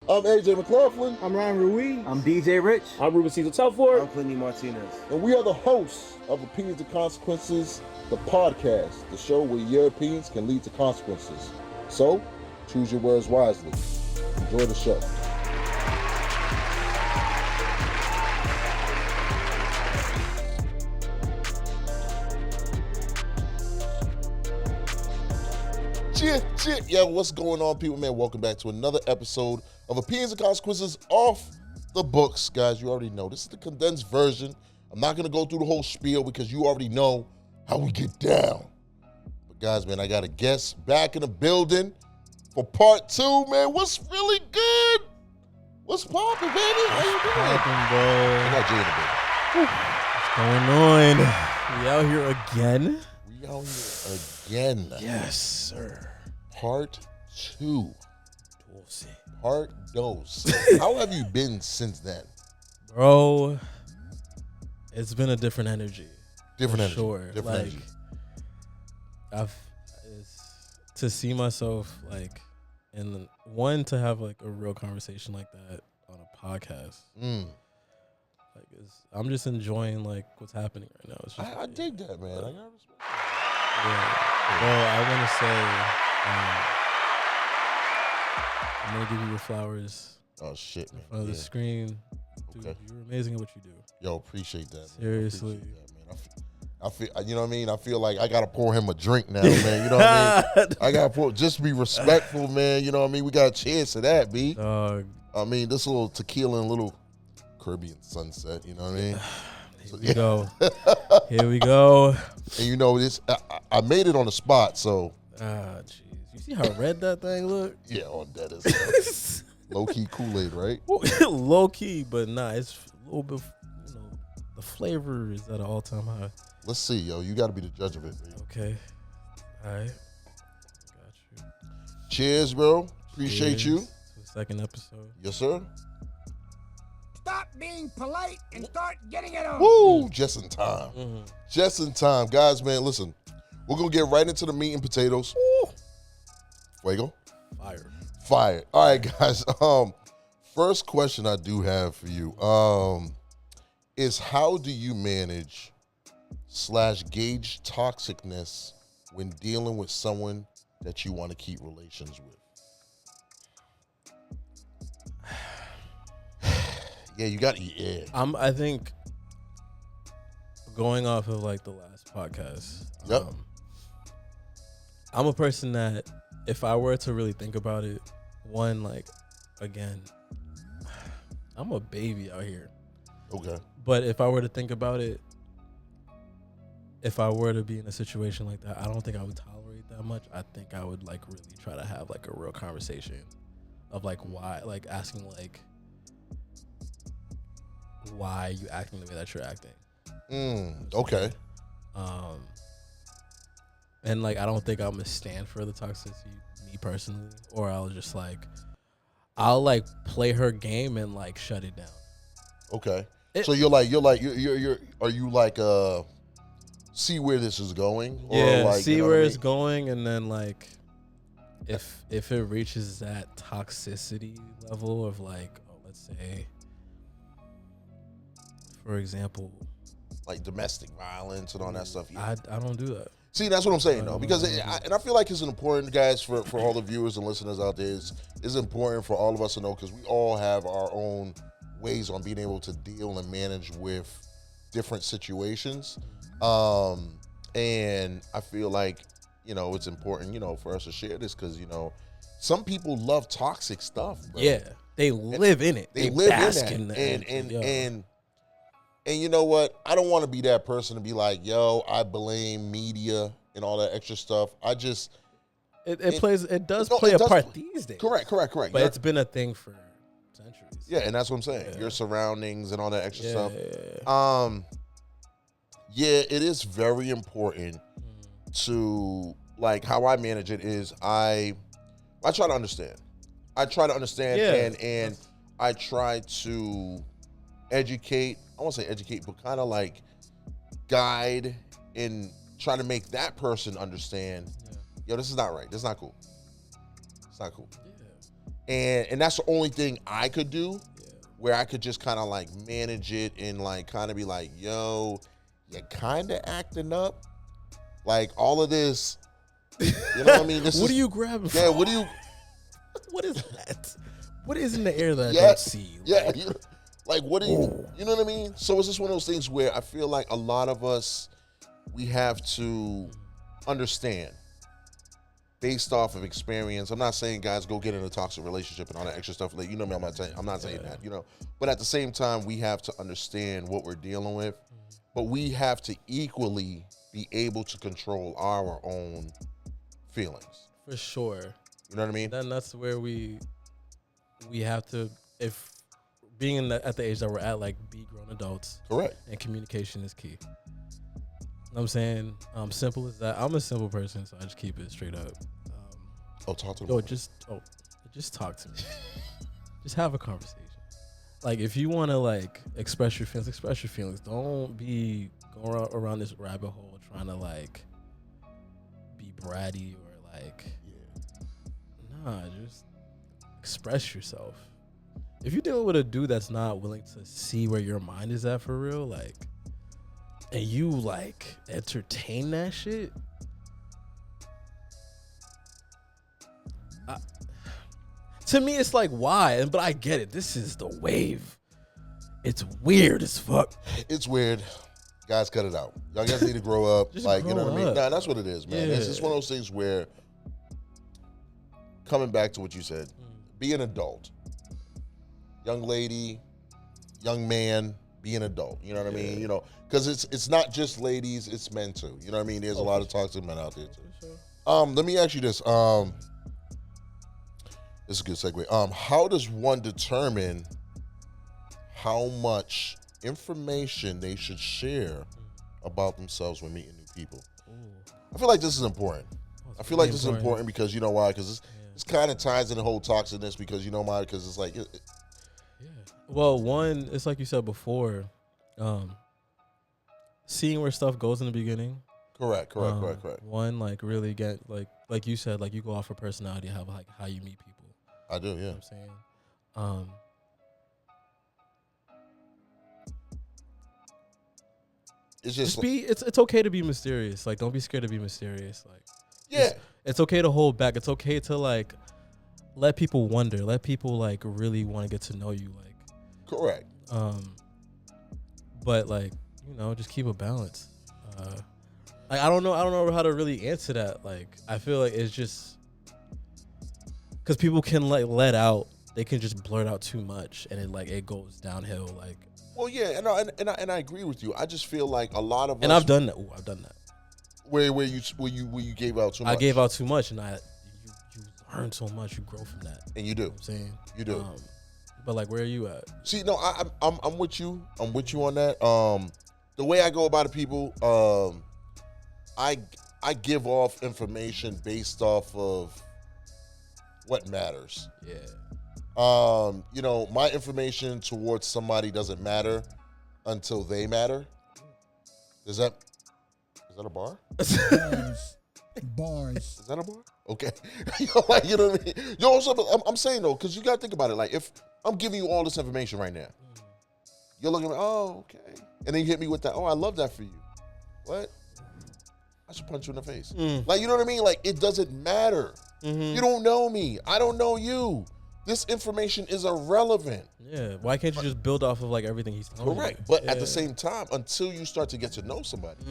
I'm AJ McLaughlin. I'm Ryan Ruiz. I'm DJ Rich. I'm Ruben Cesar Telford. I'm Clinton Martinez. And we are the hosts of Opinions and Consequences, the podcast, the show where your opinions can lead to consequences. So, choose your words wisely. Enjoy the show. Yeah, what's going on, people, man? Welcome back to another episode of Opinions and Consequences off the books. Guys, you already know this is the condensed version. I'm not going to go through the whole spiel because you already know how we get down. But guys, man, I got a guest back in the building for part two, man. What's really good? What's poppin', baby? How you doing? Bro. I got Jay in the building. What's going on? We out here again? We out here again. Yes, sir. Part two. Part dos. How have you been since then? Bro, it's been a different energy. Different energy. Sure. Different energy. To see myself like in one, to have like a real conversation like that on a podcast. Like I'm just enjoying like what's happening right now. It's just, I dig that, man. I gotta respect that. Yeah. Well, I want to say I'm gonna give you your flowers. Oh shit, man. In front of the screen. Dude, Okay. you're amazing at what you do. Yo, appreciate that, man. Seriously. Appreciate that, man. I feel, you know what I mean? I feel like I gotta pour him a drink now, man. You know what I mean? I gotta pour, just be respectful, man. You know what I mean? We got a cheers to that, B. Dog. I mean, this little tequila and little Caribbean sunset, you know what I mean? Here we go. Here we go. And you know, this I made it on the spot, so. Ah, jeez. You see how red that thing look? Yeah, on that is low-key Kool-Aid, right? Low key, but nah, it's a little bit, the flavor is at an all-time high. Let's see, yo. You got to be the judge of it, baby. Okay. All right. Got you. Cheers, bro. Appreciate Cheers you. to the second episode. Yes, sir. Stop being polite and start getting it on. Woo! Just in time. Mm-hmm. Just in time. Guys, man, listen. We're going to get right into the meat and potatoes. Woo! Fuego. Fire. All right, guys. First question I do have for you is how do you manage / gauge toxicness when dealing with someone that you want to keep relations with? Yeah, you got to eat egg. I think going off of like the last podcast, Yep. I'm a person that if I were to really think about it, one, like, again, I'm a baby out here. Okay. But if I were to think about it, if I were to be in a situation like that, I don't think I would tolerate that much. I think I would like really try to have like a real conversation of like why, like asking like why you acting the way that you're acting. Okay. And like I don't think I'm gonna stand for the toxicity, me personally, or I'll like play her game and like shut it down. Okay. So you're are you like see where this is going? Or Yeah, like, see you know where what I it's mean? going, and then like if it reaches that toxicity level of like, let's say, for example, Like domestic violence and all that stuff. I don't do that. See, that's what I'm saying, though, because I feel like it's important, guys, for all the viewers and listeners out there. It's important for all of us to know because we all have our own ways on being able to deal and manage with different situations. And I feel like, it's important, for us to share this because, some people love toxic stuff, bro. Yeah, they live in it. They live bask in that. And And you know what? I don't want to be that person to be like, yo, I blame media and all that extra stuff. it does play a part these days. Correct. But it's been a thing for centuries. Yeah, and that's what I'm saying. Yeah. Your surroundings and all that extra stuff. Yeah. Yeah, it is very important to, like, how I manage it is I try to understand. And I try to educate. I won't say educate, but kind of like guide and try to make that person understand, yo, this is not right. This is not cool. It's not cool. And that's the only thing I could do where I could just kind of like manage it and like kind of be like, yo, you're kind of acting up. Like all of this, you know what I mean? What are you grabbing? Yeah, what do you? What is that? What is in the air that I don't see? Yeah, like what do you? You know what I mean? So it's just one of those things where I feel like a lot of us, we have to understand based off of experience. I'm not saying guys go get in a toxic relationship and all that extra stuff. Like, you know me, I'm not saying that, you know. But at the same time, we have to understand what we're dealing with. But we have to equally be able to control our own feelings. For sure. You know what I mean? Then that's where we have to, if being at the age that we're at, like be grown adults. Correct. And communication is key. You know what I'm saying? Simple as that. I'm a simple person, so I just keep it straight up. Talk to me. Just talk to me. Just have a conversation. Like if you want to like express your feelings. Don't be going around this rabbit hole trying to like be bratty or like, nah, just express yourself. If you're dealing with a dude that's not willing to see where your mind is at for real, like, and you like entertain that shit, to me it's like, why? But I get it. This is the wave. It's weird as fuck. It's weird. Guys, cut it out. Y'all guys need to grow up. Just like, you know what I mean? up. Nah, that's what it is, man. Yeah. It's just one of those things where, coming back to what you said, be an adult. Young lady, young man, be an adult. You know what I mean? You know, because it's not just ladies, it's men too. You know what I mean? There's a lot of toxic men out there too. Sure. Let me ask you this. This is a good segue. How does one determine how much information they should share about themselves when meeting new people? I feel like this is important. I feel like this is important because you know why? Because it's kind of ties in the whole toxicness because you know why? Because it's like... Well, one, it's like you said before, seeing where stuff goes in the beginning. Correct. One, like really get, like you said, like you go off of personality, how you meet people. I do, yeah. You know what I'm saying? It's just it's okay to be mysterious. Like, don't be scared to be mysterious. Like, yeah, it's okay to hold back. It's okay to like let people wonder. Let people like really want to get to know you. Like, correct. But like, you know, just keep a balance. Like, I don't know how to really answer that. Like, I feel like it's just because people can like let out. They can just blurt out too much, and it goes downhill. Like. Well, yeah, and I agree with you. I just feel like a lot of us, and I've done that. Ooh, I've done that. Where you gave out too much. I gave out too much, and you learn so much. You grow from that. And you do. You know what I'm saying you do. But like, where are you at? See, no, I'm with you. I'm with you on that. The way I go about it, people, I give off information based off of what matters. Yeah. You know, my information towards somebody doesn't matter until they matter. Is that a bar? Bars. Is that a bar? Okay. Like, you know what I mean? Yo, so I'm saying though, because you gotta think about it. Like, if I'm giving you all this information right now, you're looking at me, oh, okay. And then you hit me with that, oh, I love that for you. What? I should punch you in the face. Like, you know what I mean? Like, it doesn't matter. You don't know me. I don't know you. This information is irrelevant. Yeah. Why can't you just build off of like everything he's telling you? Correct. But at the same time, until you start to get to know somebody,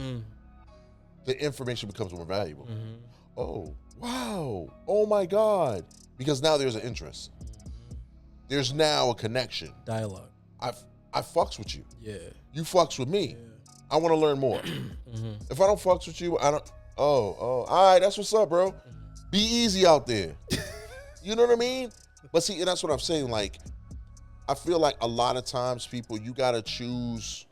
the information becomes more valuable. Oh, wow. Oh my God. Because now there's an interest. There's now a connection. Dialogue. I fucks with you. Yeah. You fucks with me. Yeah. I want to learn more. If I don't fucks with you, I don't. Oh, all right. That's what's up, bro. Be easy out there. You know what I mean? But see, and that's what I'm saying. Like, I feel like a lot of times, people, you got to choose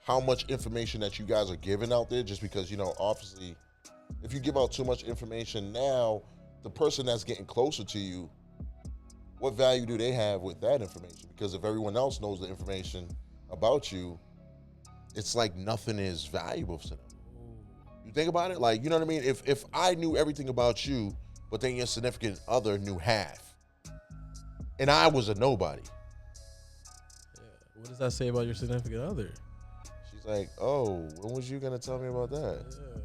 how much information that you guys are giving out there, just because, you know, obviously, if you give out too much information now, the person that's getting closer to you, what value do they have with that information? Because if everyone else knows the information about you, it's like nothing is valuable to them. You think about it? Like, you know what I mean? If I knew everything about you, but then your significant other knew half, And I was a nobody. Yeah. What does that say about your significant other? She's like, oh, when was you going to tell me about that? Yeah.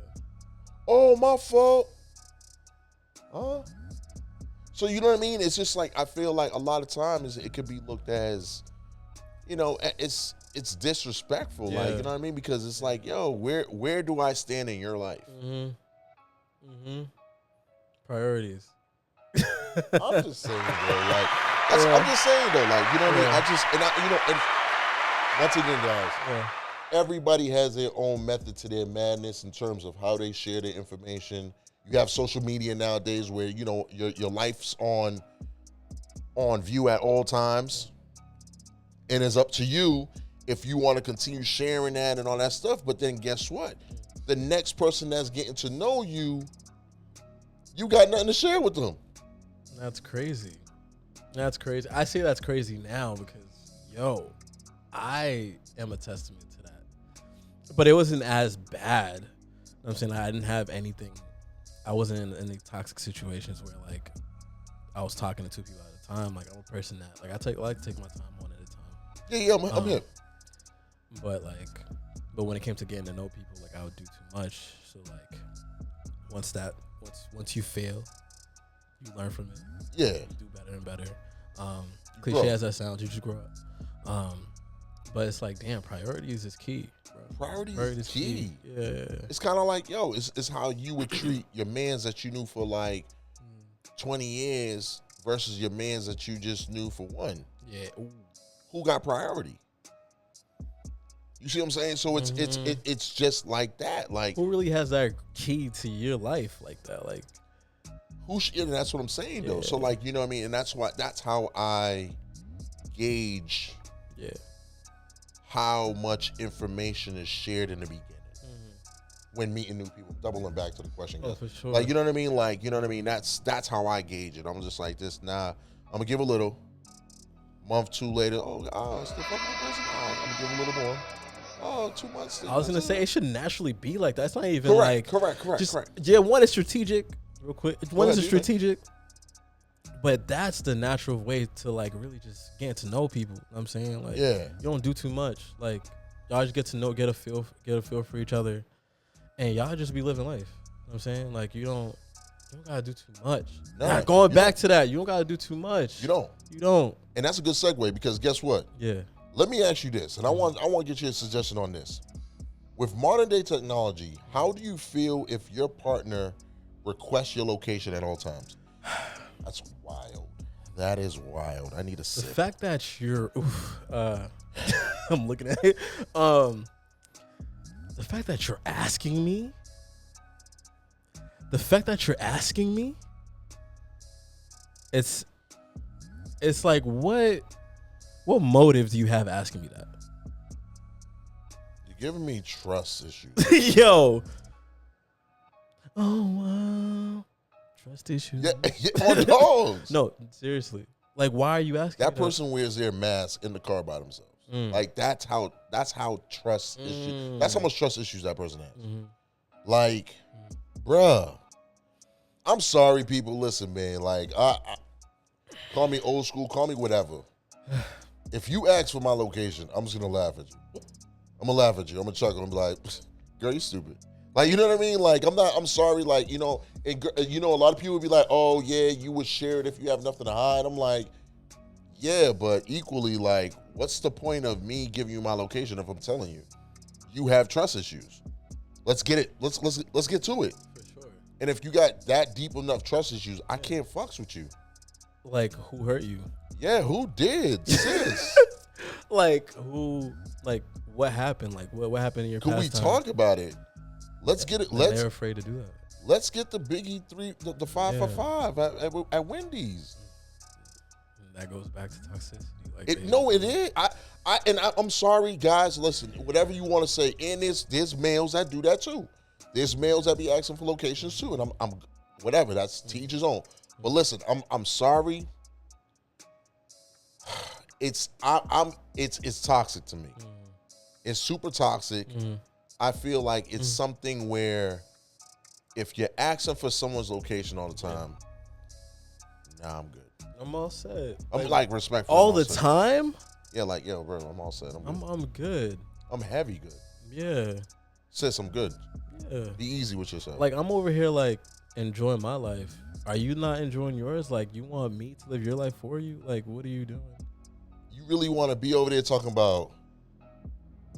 Oh, my fault. Huh? So you know what I mean? It's just like, I feel like a lot of times it could be looked as, you know, it's disrespectful. Yeah. Like, you know what I mean? Because it's like, yo, where do I stand in your life? Priorities. I'm just saying, bro. Like, I'm just saying, though. Like, you know what I mean? And once again, guys, everybody has their own method to their madness in terms of how they share their information. You have social media nowadays where, you know, your life's on view at all times. And it's up to you if you want to continue sharing that and all that stuff. But then guess what? The next person that's getting to know you, you got nothing to share with them. That's crazy. That's crazy. I say that's crazy now because, yo, I am a testament to that. But it wasn't as bad. You know what I'm saying? I didn't have anything. I wasn't in any toxic situations where, like, I was talking to two people at a time. Like, I'm a person that, like, I like to take my time one at a time. Yeah, I'm here. But when it came to getting to know people, like, I would do too much. So, like, once you fail, you learn from it. Yeah. You do better and better. Cliche as that sounds, you just grow up. But it's like, damn, priorities is key, bro. Priorities is key. Yeah. It's kind of like, yo, it's how you would treat your mans that you knew for like 20 years versus your mans that you just knew for one. Yeah. Ooh. Who got priority? You see what I'm saying? So it's just like that. Like, who really has that key to your life like that? Like, and that's what I'm saying though. So like, you know what I mean? And that's how I gauge how much information is shared in the beginning when meeting new people. Doubling back to the question. Oh, for sure. Like, you know what I mean? Like, you know what I mean? That's how I gauge it. I'm just like this. Nah, I'm gonna give a little. Month, 2 later, it's the fucking person. I'm gonna give a little more. 2 months. I was gonna say it should naturally be like that. It's not even correct. Yeah, one is strategic. Real quick, one is strategic. But that's the natural way to like really just getting to know people. You know what I'm saying, like, you don't do too much. Like, y'all just get a feel for each other, and y'all just be living life. You know what I'm saying, like, you don't gotta do too much. Nah, going back to that, you don't gotta do too much. You don't. And that's a good segue because guess what? Yeah. Let me ask you this, and I want to get your suggestion on this. With modern day technology, how do you feel if your partner requests your location at all times? That's wild. That is wild. I need a sip. The fact that you're, I'm looking at it. The fact that you're asking me. It's like, what motive do you have asking me that? You're giving me trust issues. Yo. Oh, wow. Trust issues. Yeah, on dogs. No, seriously. Like, why are you asking that person wears their mask in the car by themselves. Like, that's how trust issues. That's how much trust issues that person has. Like, bruh. I'm sorry, people. Listen, man. Like, I call me old school, call me whatever. If you ask for my location, I'm just gonna laugh at you. I'm gonna laugh at you. I'm gonna chuckle and be like, "Girl, you stupid." Like, you know what I mean? Like, I'm sorry. Like, you know, a lot of people would be like, "Oh yeah, you would share it if you have nothing to hide." I'm like, yeah, but equally, like, what's the point of me giving you my location if I'm telling you you have trust issues? Let's get it. Let's get to it. For sure. And if you got that deep enough trust issues, I can't fucks with you. Like, who hurt you? Yeah, who did? Sis. Like, who? Like, what happened? Like, what happened in your Could past we time? talk about it? Let's get it. They're afraid to do that. Let's get the Biggie 3, the 5 for 5 at Wendy's. That goes back to toxicity. Like, it is. I'm sorry, guys. Listen, whatever you want to say, and there's males that do that too. There's males that be asking for locations too, and I'm whatever. That's to each his own. But listen, I'm sorry. It's toxic to me. It's super toxic. I feel like it's something where if you're asking for someone's location all the time, nah, I'm good. I'm all set. I'm like respectful. All I'm the set. time? Yeah, like, yo, bro, I'm all set. I'm good. I'm heavy good. Yeah. Sis, I'm good. Yeah. Be easy with yourself. Like, I'm over here, like, enjoying my life. Are you not enjoying yours? Like, you want me to live your life for you? Like, what are you doing? You really want to be over there talking about,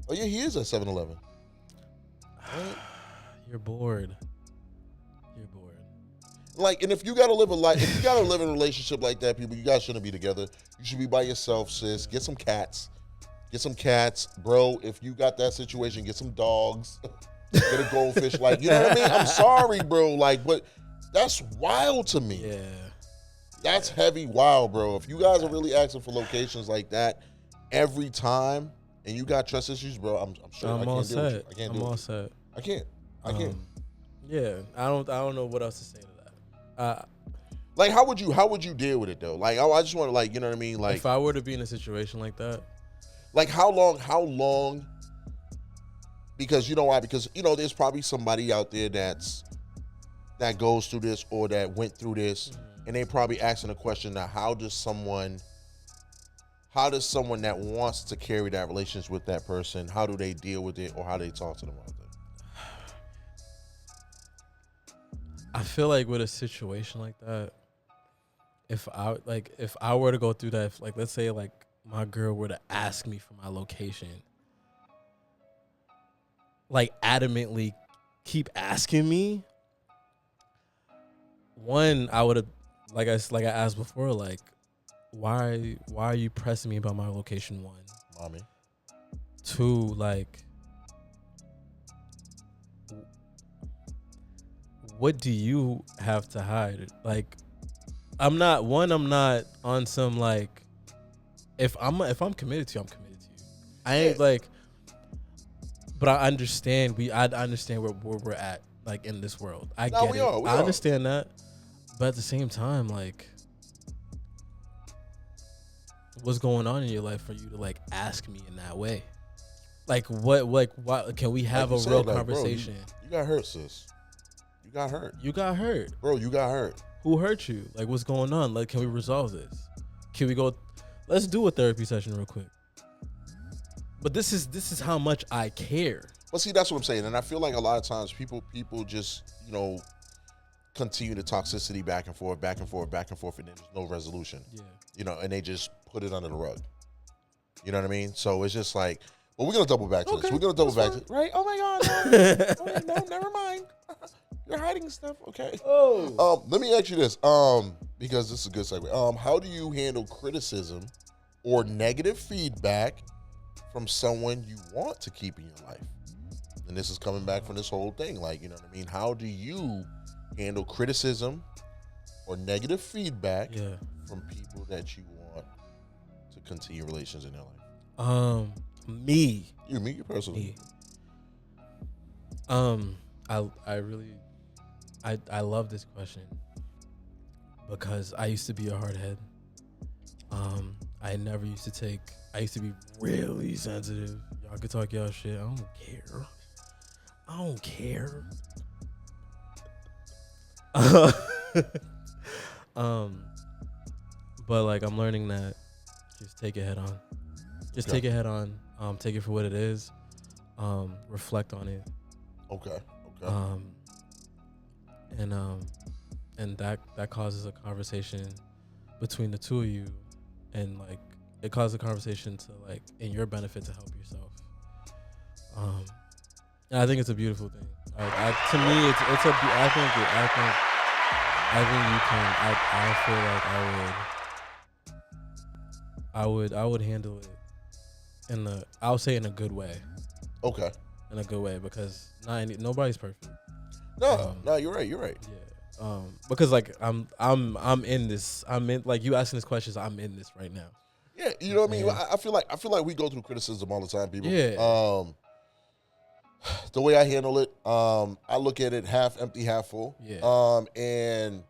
oh, yeah, he is at 7-Eleven. Right? You're bored. You're bored. Like, and if you gotta live a life, if you gotta live in a relationship like that, people, you guys shouldn't be together. You should be by yourself, sis. Get some cats. Get some cats, bro. If you got that situation, get some dogs. Get a goldfish. Like, you know what I mean? I'm sorry, bro. Like, but that's wild to me. Yeah. That's heavy wild, bro. If you guys are really asking for locations like that every time, and you got trust issues, bro, I'm sure I I'm can't all deal with you. set. I can't I'm do all it. set. I can't. I can't. Yeah. I don't know what else to say to that. Like, how would you deal with it though? Like, I just want to, like, you know what I mean? Like, if I were to be in a situation like that, like how long? Because you know why? Because, you know, there's probably somebody out there that goes through this or that went through this, and they probably asking a question now, how does someone that wants to carry that relationship with that person, how do they deal with it, or how they talk to them about it? I feel like with a situation like that, if I were to go through that, if, like, let's say like my girl were to ask me for my location, like adamantly keep asking me, one, I would have, like I asked before, like, why are you pressing me about my location? One, Mommy. two, like, what do you have to hide? Like, I'm not on some, like, if I'm committed to you, I'm committed to you. I ain't like, but I understand I understand where we're at, like, in this world. I get it. I understand that, but at the same time, like, what's going on in your life for you to, like, ask me in that way? Like, what can we have like a real said, conversation? Bro, you got hurt, sis. You got hurt. You got hurt. Bro, you got hurt. Who hurt you? Like, what's going on? Like, can we resolve this? Can we go? Let's do a therapy session real quick. But this is how much I care. Well, see, that's what I'm saying, and I feel like a lot of times people just, you know, continue the toxicity back and forth, and then there's no resolution. Yeah. You know, and they just put it under the rug. You know what I mean? So it's just like, well, we're gonna double back to this. We're gonna double back to right? Oh my God! No, never mind. You're hiding stuff. Okay. Oh. Let me ask you this. Because this is a good segue. How do you handle criticism or negative feedback from someone you want to keep in your life? And this is coming back from this whole thing. Like, you know what I mean? How do you handle criticism or negative feedback from people that you want to continue relations in their life? Me. You personally. Me. I really love this question because I used to be a hardhead. I used to be really sensitive. Y'all could talk y'all shit. I don't care. But, like, I'm learning that just take it head on. Take it head on. Take it for what it is. Reflect on it. Okay. And that causes a conversation between the two of you, and, like, it causes a conversation to, like, in your benefit to help yourself. And I think it's a beautiful thing. To me, it's a. I think you can. I feel like I would handle it I'll say in a good way. Okay. In a good way, because nobody's perfect. No, you're right. Yeah. Because, like, I'm in this. Like, you asking these questions. I'm in this right now. Yeah, you know what I mean. I feel like we go through criticism all the time, people. Yeah. The way I handle it, I look at it half empty, half full. Yeah. And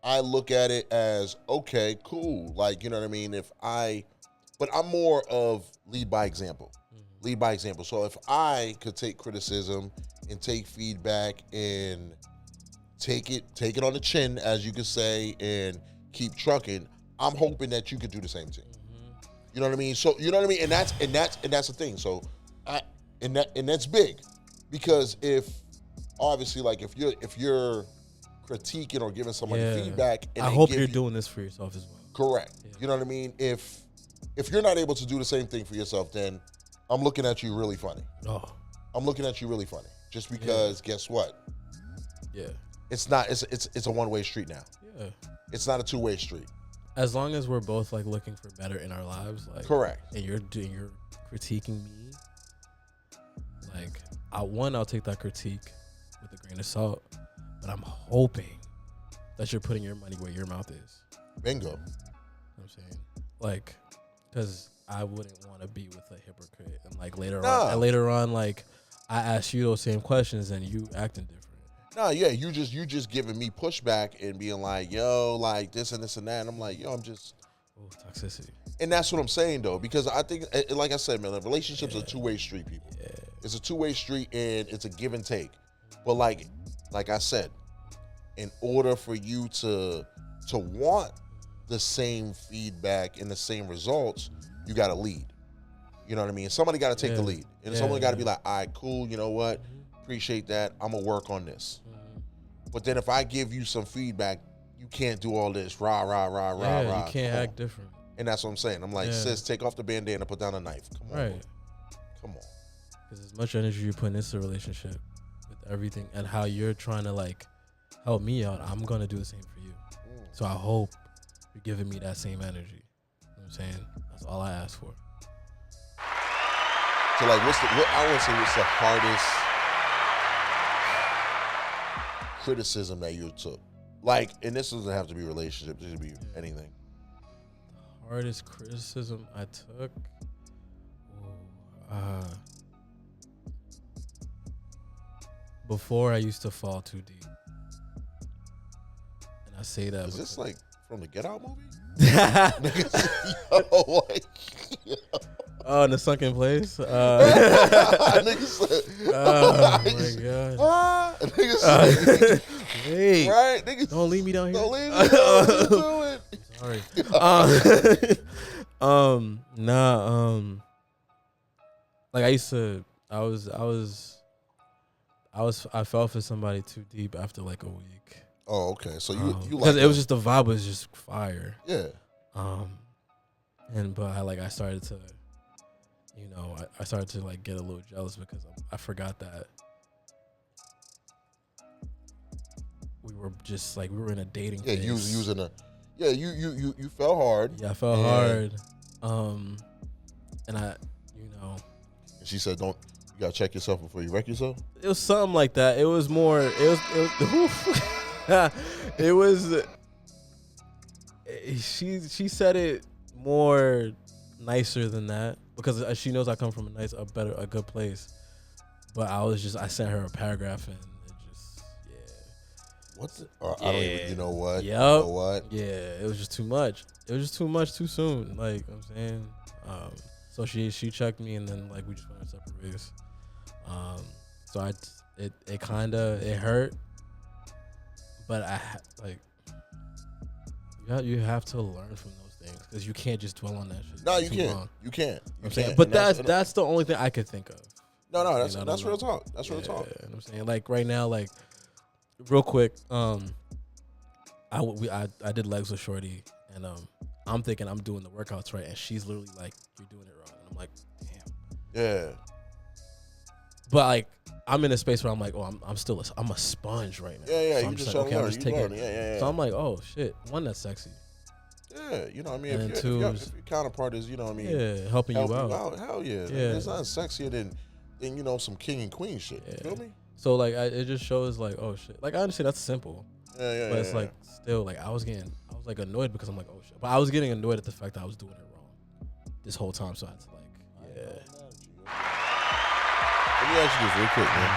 I look at it as, okay, cool. Like, you know what I mean. But I'm more of lead by example. Mm-hmm. Lead by example. So if I could take criticism and take feedback and take it on the chin, as you could say, and keep trucking, I'm hoping that you could do the same thing. You know what I mean? So you know what I mean? And that's the thing. So and that's big. Because if obviously like if you're critiquing or giving somebody feedback and I hope you're doing this for yourself as well. Correct. Yeah. You know what I mean? If you're not able to do the same thing for yourself, then I'm looking at you really funny. Oh. I'm looking at you really funny. Just because guess what? Yeah. It's not it's a one-way street now. Yeah. It's not a two-way street. As long as we're both like looking for better in our lives, like correct. And you're critiquing me, like I'll take that critique with a grain of salt, but I'm hoping that you're putting your money where your mouth is. Bingo. You know what I'm saying? Like, because I wouldn't want to be with a hypocrite and like later on, like I ask you those same questions and you acting different. No, yeah, you just giving me pushback and being like, yo, like this and this and that. And I'm like, yo, I'm just toxicity. And that's what I'm saying though, because I think, like I said, man, relationships are a two-way street, people. Yeah. It's a two-way street and it's a give and take. But like I said, in order for you to want the same feedback and the same results, you got to lead. You know what I mean? Somebody got to take the lead, and someone got to be like, all right, cool. You know what? Appreciate that. I'm gonna work on this. But then if I give you some feedback, you can't do all this rah. You can't act different. And that's what I'm saying. I'm like, sis, take off the bandana, put down a knife. Come on, right? Come on. Because as much energy you put into a relationship with everything and how you're trying to like help me out, I'm gonna do the same for you. So I hope you're giving me that same energy. You know what I'm saying? That's all I ask for. So like, what's the hardest criticism that you took? Like, and this doesn't have to be relationship, this could be anything. The hardest criticism I took? Before I used to fall too deep. And I say that. Is this like from the Get Out movie? Oh, in the sunken place? Oh my God. Wait. Right? Niggas, don't leave me down here. Don't leave me down here. Sorry. Like I fell for somebody too deep after like a week. Oh, okay. So you like because it was just the vibe was just fire. Yeah. But I started to, I started to like get a little jealous because I forgot that we were just like we were in a dating phase. You was using you fell hard. Yeah, I fell hard. And I, And she said, "You gotta check yourself before you wreck yourself." It was something like that. It was more. It was. She said it more nicer than that because she knows I come from a good place. But I sent her a paragraph and it just What? I don't even. You know what? Yep. You know what? Yeah, it was just too much. It was just too much too soon. Like I'm saying. So she checked me and then like we just went our separate ways. So it hurt, but you have to learn from those things because you can't just dwell on that shit. No, you can't. You can't. You can't. But that's the only thing I could think of. No, that's real talk. That's real talk. You know what I'm saying? Like right now, like real quick, I did legs with Shorty and I'm thinking I'm doing the workouts right and she's literally like, you're doing it wrong. And I'm like, damn. Yeah. But like I'm in a space where I'm like, I'm a sponge right now. Yeah. So I'm just like, okay, I'm just taking it. Yeah. So I'm like, oh shit. One, that's sexy. Yeah, you know what I mean? And if your counterpart is, you know what I mean? Yeah, helping you out. Hell yeah. It's not sexier than some king and queen shit. You feel me? So like it just shows like, oh shit. Like I understand that's simple. Yeah. But it's like still like I was like annoyed because I'm like, oh shit. But I was getting annoyed at the fact that I was doing it wrong this whole time. So I had to like, Let me ask you this real quick, man.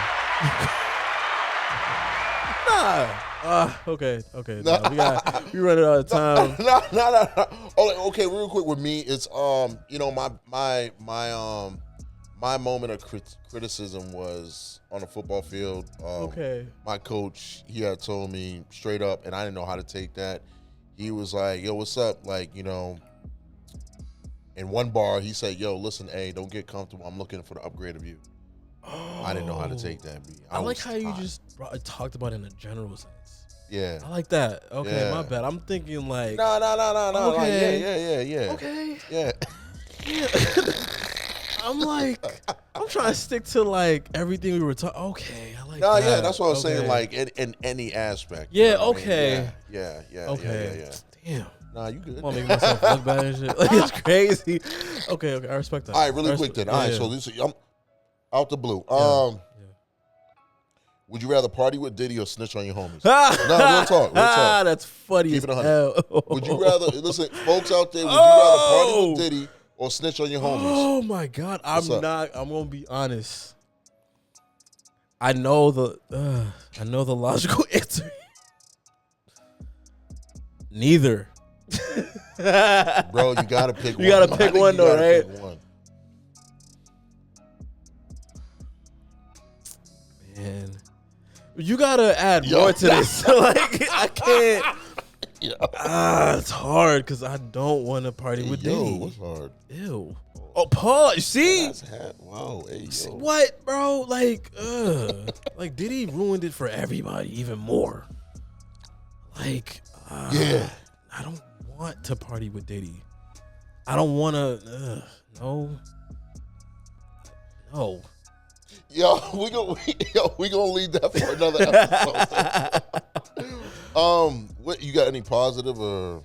Okay. Nah, we running out of time. No. Oh, okay, real quick with me, it's my moment of criticism was on the football field. Okay. My coach, he had told me straight up, and I didn't know how to take that. he was like, yo, what's up? Like, you know, in one bar, he said, yo, listen, hey, don't get comfortable. I'm looking for the upgrade of you. Oh. I didn't know how to take that beat. I like how you just talked about it in a general sense. Yeah. I like that. Okay, Yeah. my bad. I'm thinking like. No. Okay. Like, yeah. Okay. Yeah. Yeah. I'm trying to stick to like everything we were talking. Okay, I like that. Yeah, that's what I was saying. Like in any aspect. Yeah. You know what I Okay. mean? Yeah. Okay. Yeah. Damn. Nah, you good. I'm gonna make myself look bad and shit. Like, it's crazy. Okay. I respect that. All right, really quick then. All right, so this is I'm out the blue. Would you rather party with Diddy or snitch on your homies? No, real talk. That's funny Keep as it 100. hell. Would you rather listen, folks out there? Would you rather party with Diddy or snitch on your homies? Oh my God, I'm gonna be honest. I know the logical answer. Neither. Bro, you gotta pick one. You gotta pick one though, right? Pick one. Man, you gotta add more to this. Like I can't. It's hard because I don't want to party with Diddy. What's hard? Ew. Oh, Paul. See? Wow. Hey, yo. What, bro? Like Diddy ruined it for everybody even more. Like, yeah. I don't want to party with Diddy. I don't want to. No. Yo, we gonna leave that for another episode. What you got? Any positive or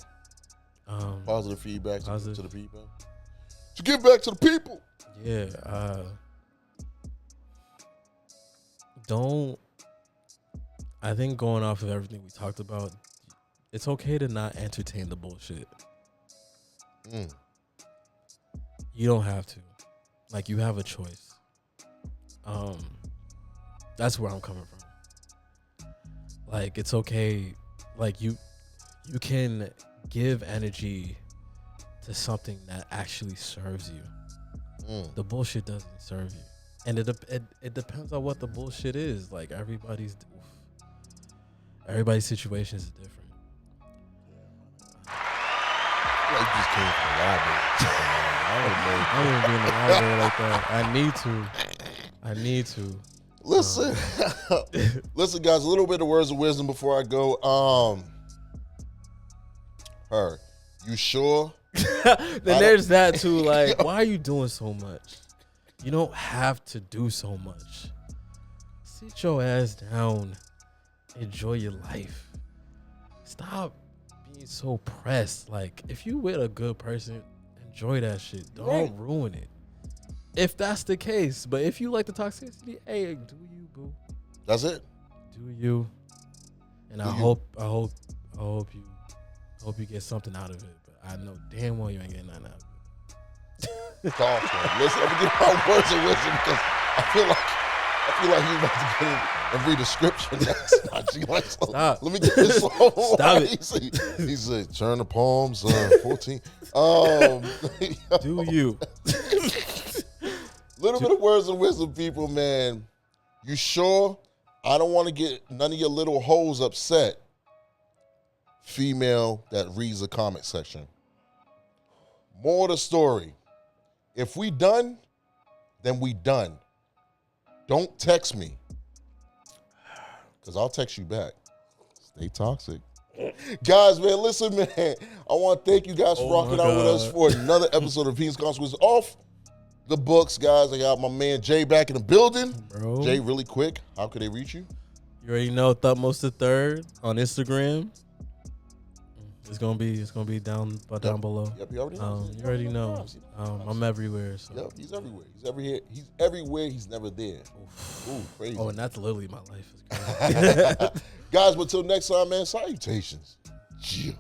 positive feedback to the people? To give back to the people. Yeah. I think going off of everything we talked about, it's okay to not entertain the bullshit. You don't have to. Like, you have a choice. That's where I'm coming from. Like, it's okay. Like, you can give energy to something that actually serves you. The bullshit doesn't serve you, and it depends on what the bullshit is. Like, everybody's situation is different. Like, you just came from the library. I don't even be in the library like that. I need to. Listen, listen, guys. A little bit of words of wisdom before I go. You sure? Then there's that too. Like, why are you doing so much? You don't have to do so much. Sit your ass down. Enjoy your life. Stop being so pressed. Like, if you with a good person, enjoy that shit. Don't ruin it. If that's the case, but if you like the toxicity, hey, do you, boo? That's it. Do you? And I hope you get something out of it. But I know damn well you ain't getting nothing out of it. Talk, man. Listen, I'm gonna get my words of wisdom because I feel like he's about to get in and read a scripture next. Stop. Let me get this song. Stop it. He said, turn the palms, 14. Do you? Little bit of words of wisdom, people, man. You sure? I don't want to get none of your little hoes upset. Female that reads the comment section. More of the story. If we done, then we done. Don't text me. Because I'll text you back. Stay toxic. Guys, man, listen, man. I want to thank you guys for rocking out with us for another episode of Opinions Consequences off the books, guys. I got my man Jay back in the building. Bro. Jay, really quick, how could they reach you? You already know Thutmos the Third on Instagram. It's gonna be down below. Yep, you already know. You already know. I'm everywhere. So. Yep, he's everywhere. He's everywhere. He's never there. Ooh, crazy. Oh, and that's literally my life. Guys, but till next time, man. Salutations. Yeah.